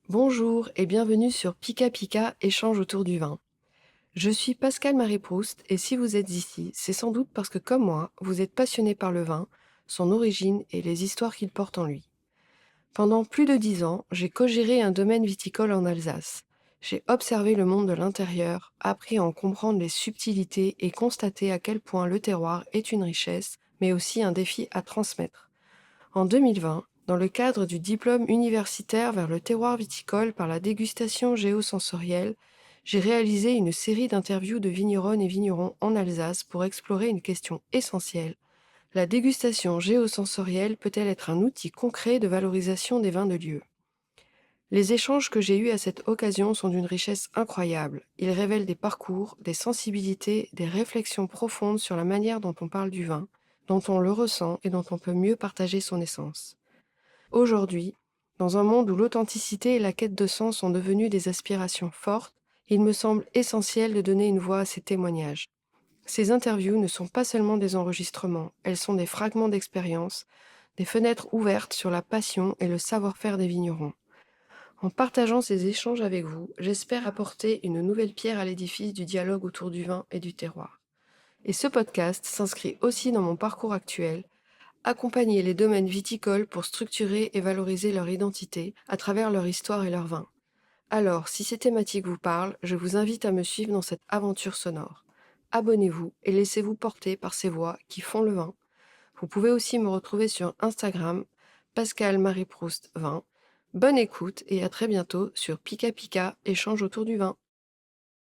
Bonjour et bienvenue sur Pika Pika, échange autour du vin. Je suis Pascal Marie Proust et si vous êtes ici, c'est sans doute parce que comme moi, vous êtes passionné par le vin, son origine et les histoires qu'il porte en lui. Pendant plus de 10 ans, j'ai co-géré un domaine viticole en Alsace. J'ai observé le monde de l'intérieur, appris à en comprendre les subtilités et constaté à quel point le terroir est une richesse, mais aussi un défi à transmettre. En 2020, dans le cadre du diplôme universitaire vers le terroir viticole par la dégustation géosensorielle, j'ai réalisé une série d'interviews de vigneronnes et vignerons en Alsace pour explorer une question essentielle. La dégustation géosensorielle peut-elle être un outil concret de valorisation des vins de lieu? Les échanges que j'ai eus à cette occasion sont d'une richesse incroyable. Ils révèlent des parcours, des sensibilités, des réflexions profondes sur la manière dont on parle du vin, dont on le ressent et dont on peut mieux partager son essence. Aujourd'hui, dans un monde où l'authenticité et la quête de sens sont devenues des aspirations fortes, il me semble essentiel de donner une voix à ces témoignages. Ces interviews ne sont pas seulement des enregistrements, elles sont des fragments d'expérience, des fenêtres ouvertes sur la passion et le savoir-faire des vignerons. En partageant ces échanges avec vous, j'espère apporter une nouvelle pierre à l'édifice du dialogue autour du vin et du terroir. Et ce podcast s'inscrit aussi dans mon parcours actuel, accompagner les domaines viticoles pour structurer et valoriser leur identité à travers leur histoire et leur vin. Alors, si ces thématiques vous parlent, je vous invite à me suivre dans cette aventure sonore. Abonnez-vous et laissez-vous porter par ces voix qui font le vin. Vous pouvez aussi me retrouver sur Instagram, Pascal Marie Proust 20. Bonne écoute et à très bientôt sur Pika Pika, échange autour du vin.